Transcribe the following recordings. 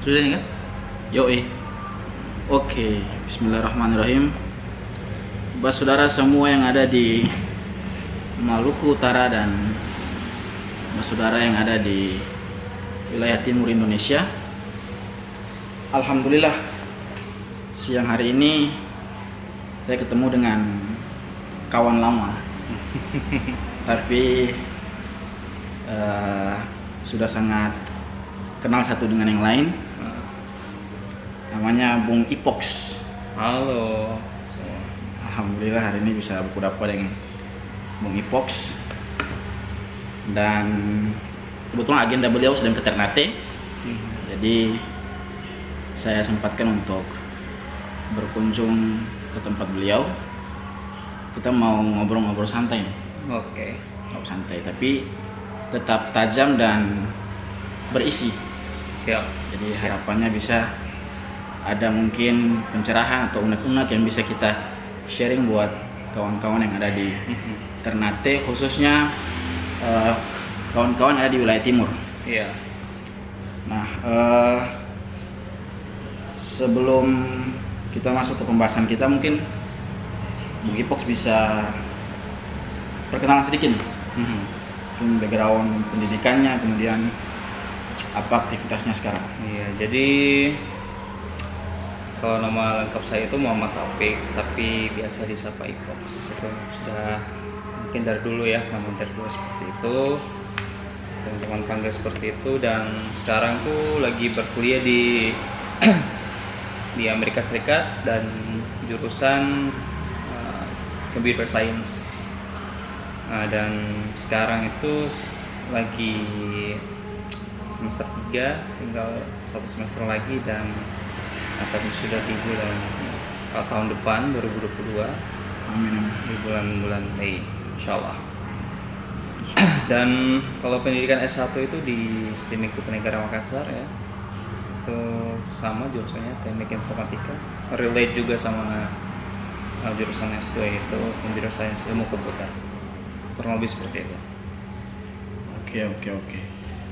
Sudah nih kan? Yoi. Oke, bismillahirrahmanirrahim. Buat saudara semua yang ada di Maluku Utara dan saudara yang ada di wilayah timur Indonesia, alhamdulillah siang hari ini saya ketemu dengan kawan lama. Tapi sudah sangat kenal satu dengan yang lain. Namanya Bung Ipox. Halo. Alhamdulillah hari ini bisa berkuda dengan Bung Ipox. Dan kebetulan agenda beliau sedang ke Ternate. Jadi saya sempatkan untuk berkunjung ke tempat beliau. Kita mau ngobrol-ngobrol santai. Oke. Ngobrol santai tapi tetap tajam dan berisi. Siap. Jadi harapannya bisa ada mungkin pencerahan atau unek-unek yang bisa kita sharing buat kawan-kawan yang ada di Ternate, khususnya kawan-kawan yang ada di wilayah timur. Iya. Nah, sebelum kita masuk ke pembahasan kita, mungkin Bung Ipox bisa perkenalan sedikit nih. Mungkin background pendidikannya, kemudian apa aktivitasnya sekarang. Iya, jadi kalau nama lengkap saya itu Muhammad Taufik, tapi biasa disapa Ipox. Itu sudah mungkin dari dulu ya, memang dari dulu seperti itu. Teman-teman panggil seperti itu, dan sekarang tuh lagi berkuliah di di Amerika Serikat dan jurusan computer science. Nah, dan sekarang itu lagi semester 3, tinggal 1 semester lagi dan akan sudah di bulan tahun depan 2022. Amin. Di bulan Mei insyaallah. Dan kalau pendidikan S1 itu di STIM Negara Makassar ya, itu sama jurusannya teknik informatika, relate juga sama jurusan S2 itu computer science, ilmu komputer, kurang lebih seperti itu. Oke.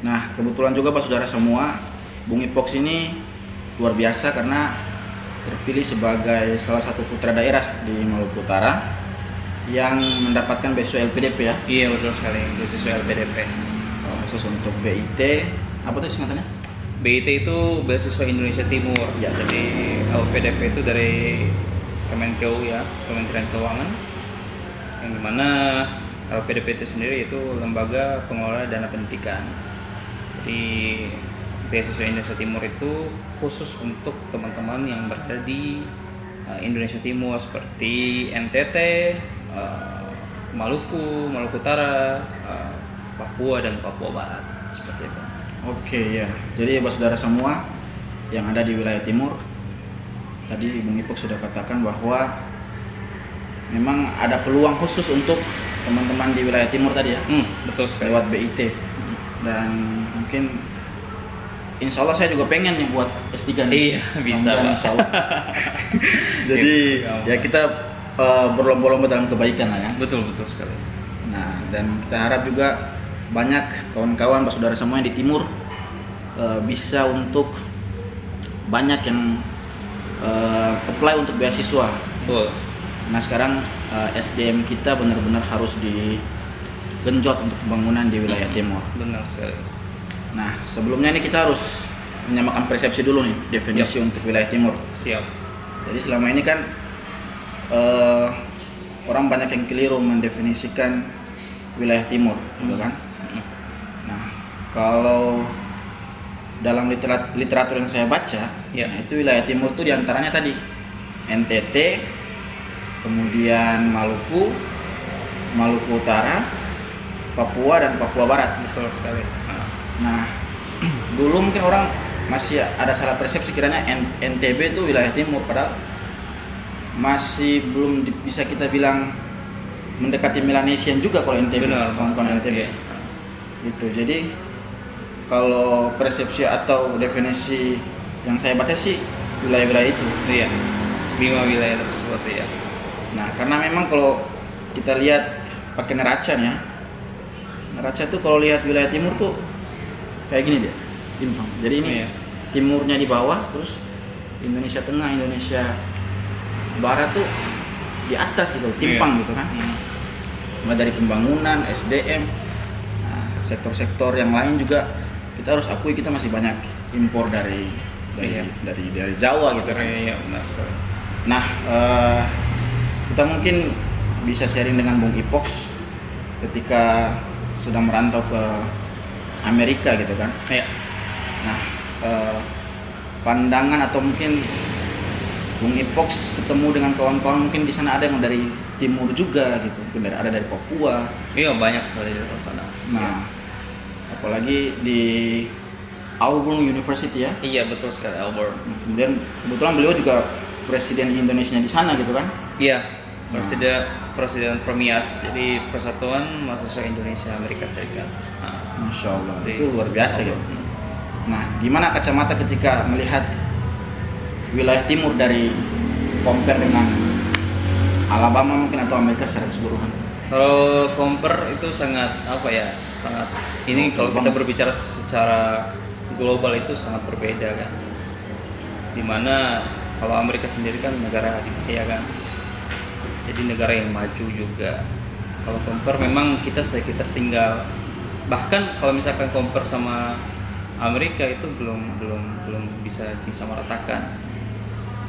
Nah, kebetulan juga Pak Saudara semua, Bung Ipox ini luar biasa karena terpilih sebagai salah satu putra daerah di Maluku Utara yang mendapatkan beasiswa LPDP ya. Iya, betul sekali, beasiswa LPDP. Khusus untuk BIT, apa tuh singkatannya? BIT itu beasiswa Indonesia Timur. Ya. Jadi LPDP itu dari Kemenkeu ya, Kementerian Keuangan, yang dimana LPDP itu sendiri itu lembaga pengelola dana pendidikan. Jadi beasiswa Indonesia Timur itu khusus untuk teman-teman yang berada di Indonesia Timur seperti NTT, Maluku Utara, Papua dan Papua Barat, seperti itu. Oke ya. Jadi Bapak Saudara semua yang ada di wilayah timur, tadi Bung Ipox sudah katakan bahwa memang ada peluang khusus untuk teman-teman di wilayah timur tadi ya. Betul sekali. Lewat BIT. Dan mungkin insya Allah saya juga pengen nih buat S3 nih. Iya, bisa Pak. Insya Allah. Jadi ya kita berlomba-lomba dalam kebaikan lah ya. Betul sekali. Nah, dan kita harap juga banyak kawan-kawan, saudara semua yang di timur bisa untuk banyak yang apply untuk beasiswa. Betul. Nah, sekarang SDM kita benar-benar harus digenjot untuk pembangunan di wilayah timur. Benar sekali. Nah, sebelumnya ini kita harus menyamakan persepsi dulu nih, definisi untuk wilayah timur. Siap. Jadi selama ini kan orang banyak yang keliru mendefinisikan wilayah timur, gitu kan? Nah, kalau dalam literatur yang saya baca, nah itu wilayah timur itu diantaranya tadi NTT, kemudian Maluku Utara, Papua dan Papua Barat. Betul sekali. Nah, dulu mungkin orang masih ada salah persepsi kiranya NTB itu wilayah timur, padahal masih belum bisa kita bilang mendekati Melanesian juga kalau NTB. Benar, kawan-kawan NTB. Gitu. Jadi kalau persepsi atau definisi yang saya baca sih wilayah-wilayah itu. Iya. 5 wilayah tersebut ya. Nah, karena memang kalau kita lihat pakai neraca ya. Neraca tuh kalau lihat wilayah timur tuh kayak gini dia. Timpang. Jadi ini timurnya di bawah, terus Indonesia Tengah, Indonesia Barat tuh di atas gitu, timpang gitu kan. Mulai dari pembangunan, SDM, nah, sektor-sektor yang lain juga kita harus akui kita masih banyak impor dari Jawa gitu kan. Benar sekali. Nah, kita mungkin bisa sharing dengan Bung Ipox ketika sudah merantau ke Amerika gitu kan. Nah, pandangan atau mungkin Bung Ipox ketemu dengan kawan-kawan mungkin di sana ada yang dari timur juga gitu, mungkin ada dari Papua. Iya, banyak sekali di sana. Nah, apalagi di Auburn University ya. Iya, betul sekali, Auburn. Kemudian kebetulan beliau juga presiden Indonesia di sana gitu kan. Iya, presiden Permias, jadi Persatuan Mahasiswa Indonesia Amerika Serikat. Masya Allah, itu luar biasa gitu. Nah, gimana kacamata ketika melihat wilayah timur dari compare dengan Alabama mungkin atau Amerika secara keseluruhan? Kalau compare itu sangat ini kalau kita berbicara secara global itu sangat berbeda kan. Dimana kalau Amerika sendiri kan negara adidaya kan, jadi negara yang maju juga. Kalau compare memang kita sedikit tertinggal. Bahkan kalau misalkan compare sama Amerika itu belum bisa disamaratakan.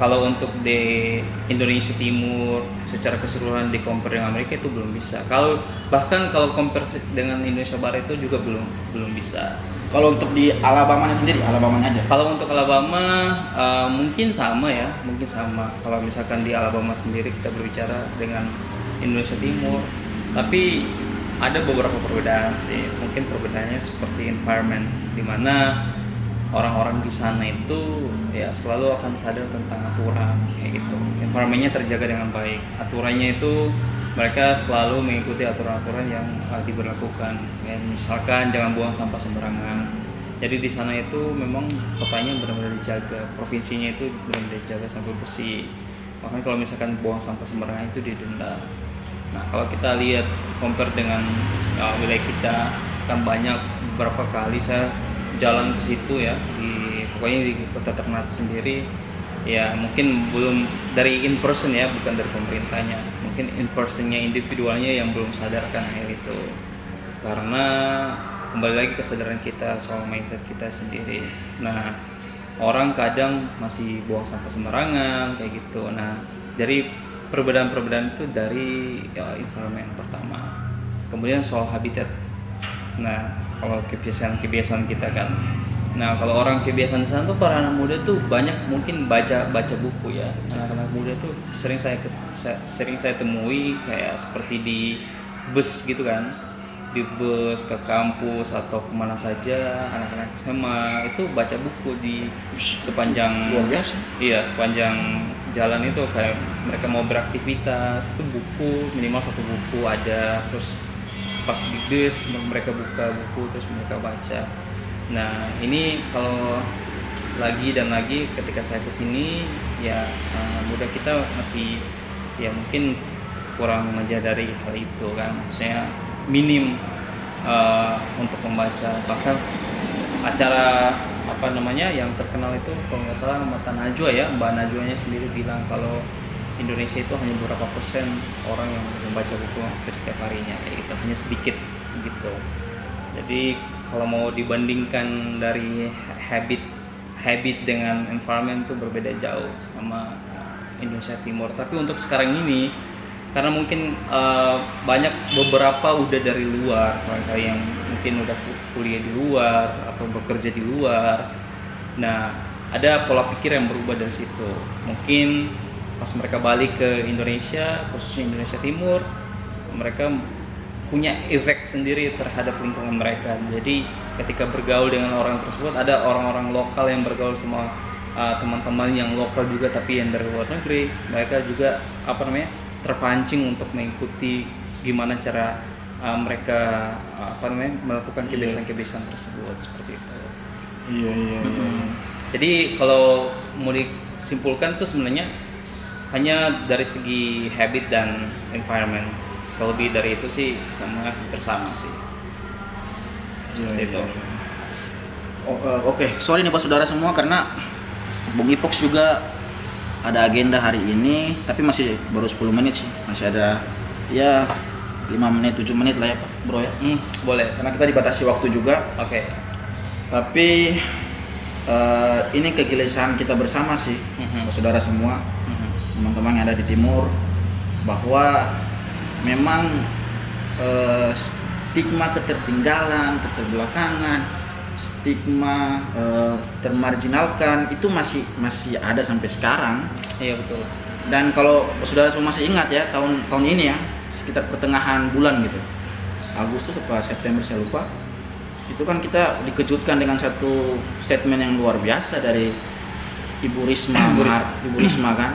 Kalau untuk di Indonesia Timur secara keseluruhan di compare dengan Amerika itu belum bisa. Bahkan kalau compare dengan Indonesia Barat itu juga belum bisa. Kalau untuk di Alabama sendiri, Alabamanya aja. Kalau untuk Alabama mungkin sama. Kalau misalkan di Alabama sendiri kita berbicara dengan Indonesia Timur, tapi ada beberapa perbedaan sih. Mungkin perbedaannya seperti environment, di mana orang-orang di sana itu ya selalu akan sadar tentang aturan kayak gitu. Environmentnya terjaga dengan baik. Aturannya itu mereka selalu mengikuti aturan-aturan yang diberlakukan. Ya, misalkan jangan buang sampah sembarangan. Jadi di sana itu memang kotanya benar-benar dijaga, provinsinya itu benar-benar dijaga sampai bersih. Bahkan kalau misalkan buang sampah sembarangan itu didenda. Nah, kalau kita lihat compare dengan wilayah kita, kan banyak beberapa kali saya jalan ke situ ya, pokoknya di kota Ternate sendiri ya, mungkin belum dari in person ya, bukan dari pemerintahnya, mungkin in personnya individualnya yang belum sadarkan hal itu, karena kembali lagi kesadaran kita soal mindset kita sendiri. Nah, orang kadang masih buang sampah sembarangan kayak gitu. Nah, dari perbedaan-perbedaan itu dari environment pertama, kemudian soal habitat. Nah, kalau kebiasaan kita kan. Nah, kalau orang kebiasaan di sana tuh para anak muda tuh banyak mungkin baca buku ya. Anak-anak muda tuh sering saya temui kayak seperti di bus gitu kan. Di bus ke kampus atau kemana saja, anak-anak SMA itu baca buku di sepanjang luar biasa. Iya, sepanjang jalan itu kayak mereka mau beraktivitas itu buku minimal 1 buku ada, terus pas di bus mereka buka buku terus mereka baca. Nah, ini kalau lagi dan lagi ketika saya kesini ya, muda kita masih ya mungkin kurang menyadari hal itu kan. Saya minim untuk membaca. Bahkan acara yang terkenal itu kalau nggak salah Mata Najwa ya, Mbak Najwanya sendiri bilang kalau Indonesia itu hanya beberapa persen orang yang membaca buku setiap harinya, kayak gitu, hanya sedikit gitu. Jadi kalau mau dibandingkan dari habit dengan environment itu berbeda jauh sama Indonesia Timur. Tapi untuk sekarang ini karena mungkin banyak beberapa udah dari luar, mereka yang mungkin udah kuliah di luar atau bekerja di luar. Nah, ada pola pikir yang berubah dari situ. Mungkin pas mereka balik ke Indonesia, khususnya Indonesia Timur, mereka punya efek sendiri terhadap lingkungan mereka. Jadi ketika bergaul dengan orang tersebut, ada orang-orang lokal yang bergaul sama teman-teman yang lokal juga tapi yang dari luar negeri, mereka juga terpancing untuk mengikuti gimana cara mereka melakukan kebiasaan-kebiasaan tersebut seperti itu. Iya. Jadi kalau mau disimpulkan tuh sebenarnya hanya dari segi habit dan environment. Selebih dari itu sih sama hampir sama sih. Seperti itu. Oke, sorry nih Pak Saudara semua karena Bung Ipox juga ada agenda hari ini, tapi masih baru 10 menit sih. Masih ada ya 5 menit, 7 menit lah ya Pak Bro ya. Boleh. Karena kita dibatasi waktu juga. Oke. Tapi ini kegelisahan kita bersama sih, Pak Saudara semua, teman-teman yang ada di timur, bahwa memang stigma ketertinggalan, keterbelakangan, stigma termarginalkan itu masih ada sampai sekarang. Iya betul. Dan kalau saudara semua masih ingat ya, tahun ini ya, sekitar pertengahan bulan gitu, Agustus atau September saya lupa, itu kan kita dikejutkan dengan satu statement yang luar biasa dari Ibu Risma. Ibu Risma kan,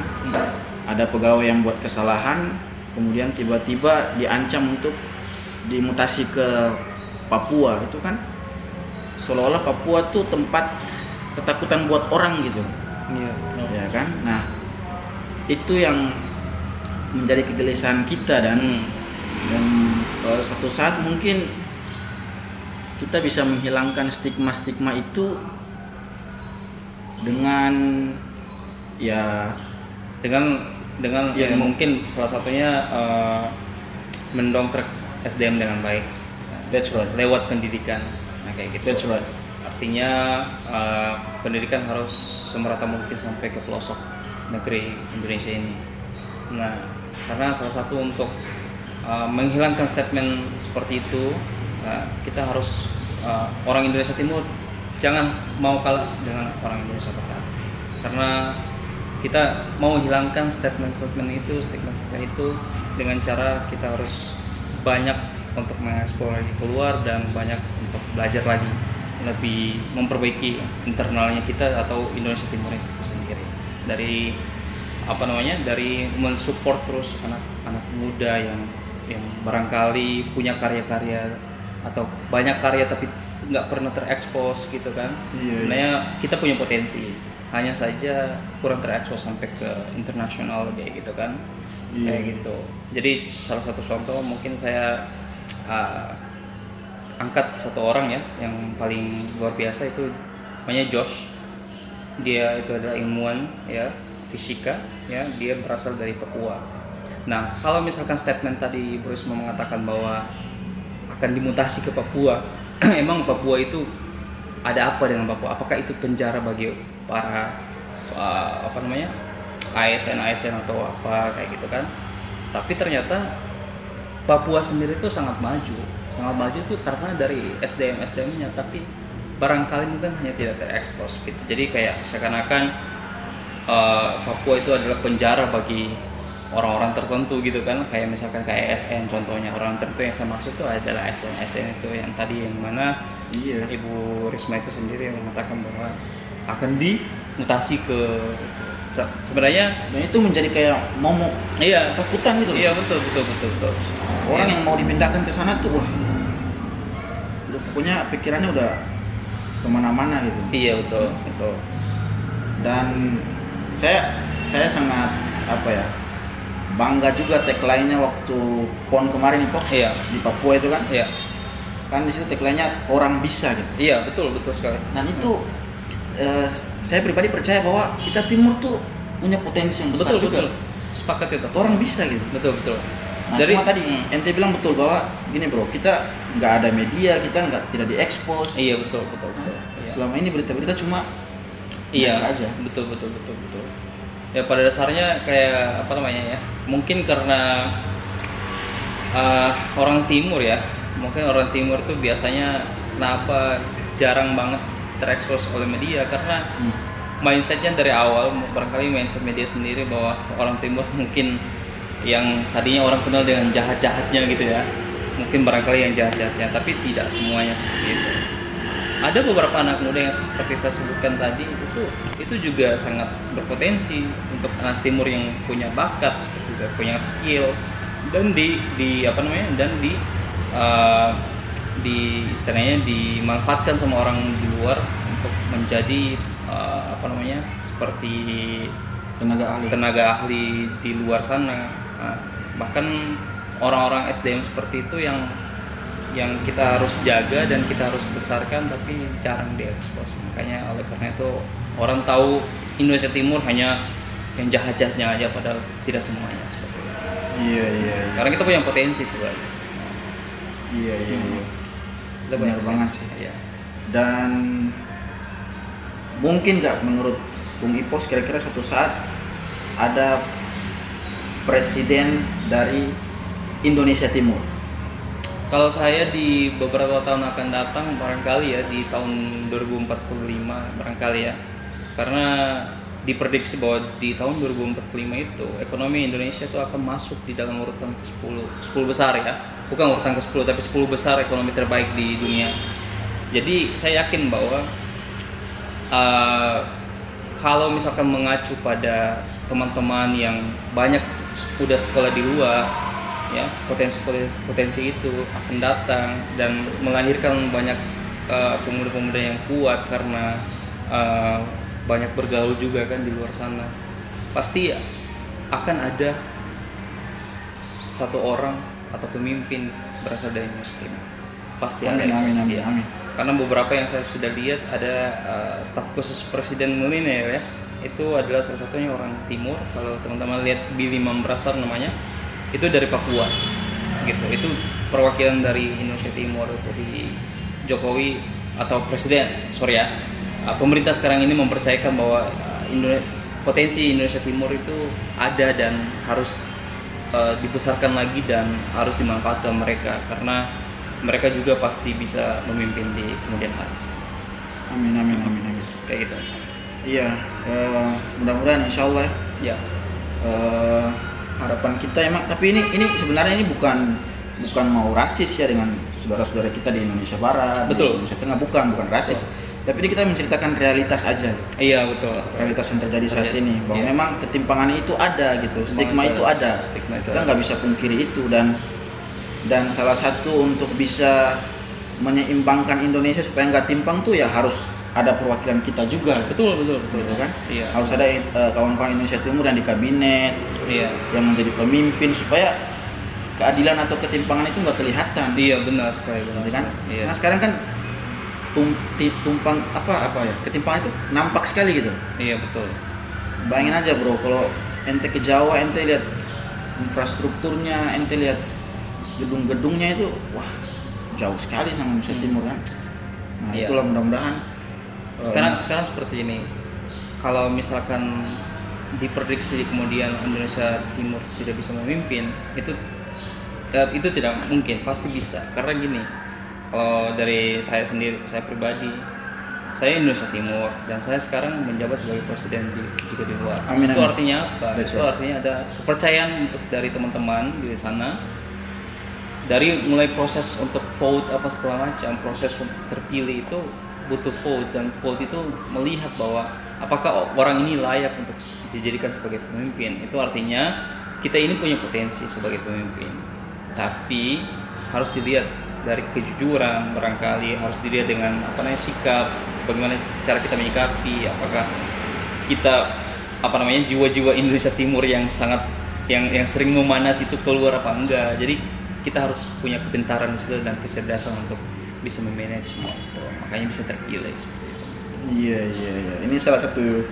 ada pegawai yang buat kesalahan, kemudian tiba-tiba diancam untuk dimutasi ke Papua. Itu kan seolah-olah Papua tuh tempat ketakutan buat orang gitu. Iya. Ya kan? Nah, itu yang menjadi kegelisahan kita dan suatu saat mungkin kita bisa menghilangkan stigma-stigma itu dengan ya yang mungkin salah satunya mendongkrak SDM dengan baik. That's right. Lewat pendidikan. Nah kayak gitu. That's right. Artinya pendidikan harus semerata mungkin sampai ke pelosok negeri Indonesia ini. Nah, karena salah satu untuk menghilangkan statement seperti itu, kita harus orang Indonesia Timur jangan mau kalah dengan orang Indonesia Barat. Karena kita mau hilangkan statement-statement itu, stigma-stigma itu dengan cara kita harus banyak untuk mengeksplor lagi keluar dan banyak untuk belajar lagi, lebih memperbaiki internalnya kita atau Indonesia Timur itu sendiri. Dari mensupport terus anak-anak muda yang barangkali punya karya-karya atau banyak karya tapi nggak pernah terekspos gitu kan. Sebenarnya kita punya potensi, hanya saja kurang terekspos sampai ke internasional kayak gitu kan. Kayak gitu. Jadi salah satu contoh mungkin saya angkat satu orang ya yang paling luar biasa, itu namanya Josh. Dia itu adalah ilmuwan ya, fisika ya, dia berasal dari Papua. Nah, kalau misalkan statement tadi Bu Risma mengatakan bahwa akan dimutasi ke Papua, emang Papua itu ada apa dengan Papua? Apakah itu penjara bagi para ASN atau apa kayak gitu kan? Tapi ternyata Papua sendiri itu sangat maju itu karena dari SDM-nya, tapi barangkali mungkin hanya tidak terekspos gitu. Jadi kayak seakan-akan Papua itu adalah penjara bagi orang-orang tertentu gitu kan, kayak misalkan kayak ASN contohnya. Orang tertentu yang saya maksud itu adalah ASN itu yang tadi, yang mana Ibu Risma itu sendiri yang mengatakan bahwa akan dimutasi ke sebenarnya, dan itu menjadi kayak momok ketakutan gitu. Iya betul. Orang yang mau dipindahkan ke sana tuh pokoknya pikirannya udah kemana-mana gitu. Iya betul. Dan saya sangat bangga juga tagline-nya waktu PON kemarin itu di Papua itu kan. Iya. Kan di situ tagline-nya orang bisa gitu. Iya betul sekali. Dan itu saya pribadi percaya bahwa kita Timur tuh punya potensi yang besar juga. Betul. Sepakat itu. Orang bisa gitu. Betul. Nah, cuma tadi ente bilang betul bahwa gini bro, kita nggak ada media, kita tidak diekspos. Iya betul. Iya. Selama ini berita-berita cuma aja. Betul. Ya pada dasarnya kayak mungkin karena orang Timur ya, mungkin orang Timur tuh biasanya kenapa jarang banget terekspos oleh media, karena mindsetnya dari awal barangkali mindset media sendiri bahwa orang Timur mungkin yang tadinya orang kenal dengan jahat-jahatnya gitu ya, mungkin barangkali yang jahat-jahatnya, tapi tidak semuanya seperti itu. Ada beberapa anak muda yang seperti saya sebutkan tadi itu juga sangat berpotensi untuk anak Timur yang punya bakat seperti itu, punya skill, dan istilahnya dimanfaatkan sama orang di luar untuk menjadi seperti tenaga ahli di luar sana. Bahkan orang-orang SDM seperti itu yang yang kita harus jaga dan kita harus besarkan, tapi jarang diekspos. Makanya oleh karena itu orang tahu Indonesia Timur hanya yang jahat-jahatnya aja, padahal tidak semuanya seperti itu. Iya. Karena kita punya potensi sebenarnya. Iya. Kita Benar banget sih. Iya. Dan mungkin nggak menurut Bung Ipos kira-kira suatu saat ada presiden dari Indonesia Timur? Kalau saya di beberapa tahun akan datang barangkali ya di tahun 2045 barangkali ya. Karena diprediksi bahwa di tahun 2045 itu ekonomi Indonesia itu akan masuk di dalam urutan ke-10, 10 besar ya. Bukan urutan ke-10 tapi 10 besar ekonomi terbaik di dunia. Jadi saya yakin bahwa kalau misalkan mengacu pada teman-teman yang banyak udah sekolah di luar, ya potensi itu akan datang dan melahirkan banyak pemuda-pemuda yang kuat karena banyak bergaul juga kan di luar sana. Pasti akan ada satu orang atau pemimpin berasal dari Muslim. Pasti ada. Amin. Karena beberapa yang saya sudah lihat ada staf khusus presiden milenial ya, itu adalah salah satunya orang Timur. Kalau teman-teman lihat Billy Mambrasar namanya, itu dari Papua gitu. Itu perwakilan dari Indonesia Timur. Jadi Jokowi atau presiden pemerintah sekarang ini mempercayakan bahwa potensi Indonesia Timur itu ada dan harus dibesarkan lagi dan harus dimanfaatkan mereka, karena mereka juga pasti bisa memimpin di kemudian hari. Amin. Kayak gitu. Iya, mudah-mudahan insya Allah Ya. Harapan kita emang, tapi ini sebenarnya ini bukan mau rasis ya dengan saudara-saudara kita di Indonesia Barat, Betul. di Indonesia Tengah, bukan rasis. Tapi ini kita menceritakan realitas aja. Iya betul. Realitas yang terjadi saat ini, bahwa Iya. memang ketimpangan itu ada gitu, stigma itu ada. Kita nggak bisa pungkiri itu, dan salah satu untuk bisa menyeimbangkan Indonesia supaya nggak timpang tuh ya harus ada perwakilan kita juga. Betul. Gitu kan? Iya. Harus ada kawan-kawan Indonesia Timur yang di kabinet, Iya. yang menjadi pemimpin supaya keadilan atau ketimpangan itu nggak kelihatan. Iya benar sekali. Gitu kan? Iya. Nah sekarang kan tumpang apa ya, ketimpangan itu nampak sekali gitu. Iya betul. Bayangin aja bro, kalau ente ke Jawa, ente lihat infrastrukturnya, ente lihat gedung-gedungnya itu, wah jauh sekali sama Indonesia Timur kan. Nah Iya. itulah mudah-mudahan. Sekarang seperti ini. Kalau misalkan diprediksi kemudian Indonesia Timur tidak bisa memimpin, itu tidak mungkin, pasti bisa. Karena gini, kalau dari saya sendiri, saya pribadi, saya Indonesia Timur dan saya sekarang menjabat sebagai presiden juga di luar. Amin. Itu artinya apa? Betul. Itu artinya ada kepercayaan untuk dari teman-teman di sana. Dari mulai proses untuk vote apa segala macam, proses untuk terpilih itu butuh vote, dan vote itu melihat bahwa apakah orang ini layak untuk dijadikan sebagai pemimpin. Itu artinya kita ini punya potensi sebagai pemimpin, tapi harus dilihat dari kejujuran, barangkali harus dilihat dengan sikap, bagaimana cara kita menyikapi, apakah kita jiwa-jiwa Indonesia Timur yang sangat yang sering memanas itu keluar apa enggak. Jadi kita harus punya kepintaran di situ dan kecerdasan untuk bisa memanage semua itu, makanya bisa terpilih seperti itu. Iya. Ini salah satu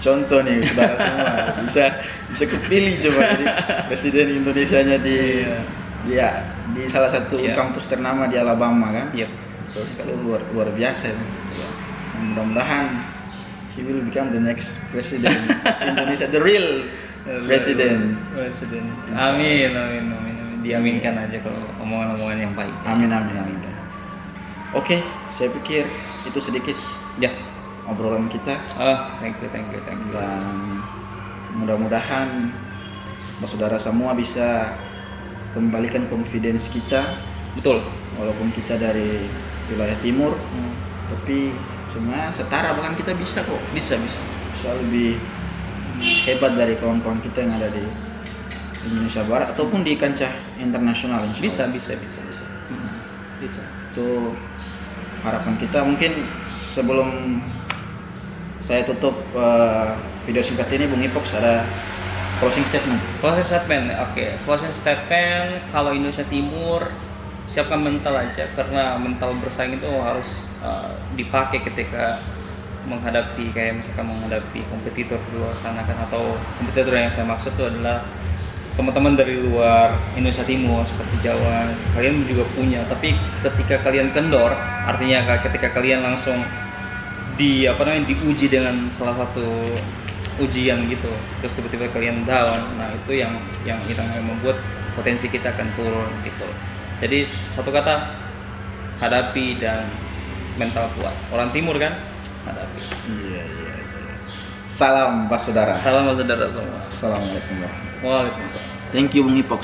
contoh nih saudara semua, bisa kepilih coba jadi presiden Indonesianya di salah satu kampus ternama di Alabama kan. Iya. Betul sekali, luar biasa. Iya. Mudah-mudahan he will become the next president Indonesia, the real president. Amin. Diaminkan aja kalau omongan-omongan yang baik. Amin. Oke, saya pikir itu sedikit Ya. obrolan kita. Thank you. Dan mudah-mudahan saudara semua bisa kembalikan confidence kita, Betul. walaupun kita dari wilayah timur, tapi semua setara, bahkan kita bisa kok, bisa lebih hebat dari kawan-kawan kita yang ada di Indonesia Barat ataupun di kancah internasional. Bisa. Itu harapan kita. Mungkin sebelum saya tutup video singkat ini, Bung Ipox ada closing statement. Closing statement, oke. Closing statement, kalau Indonesia Timur siapkan mental aja, karena mental bersaing itu harus dipakai ketika menghadapi, kayak misalkan menghadapi kompetitor di luar sana kan, atau kompetitor yang saya maksud itu adalah teman-teman dari luar Indonesia Timur seperti Jawa. Kalian juga punya, tapi ketika kalian kendor, artinya ketika kalian langsung diuji dengan salah satu ujian gitu, terus tiba-tiba kalian down, nah itu yang membuat potensi kita akan turun gitu. Jadi satu kata, hadapi dan mental kuat. Orang Timur kan, hadapi. Iya. Salam Pak Saudara. Salam saudara semua. Assalamualaikum warahmatullahi Waalaikumsalam. wabarakatuh. Thank you Bung Ipox.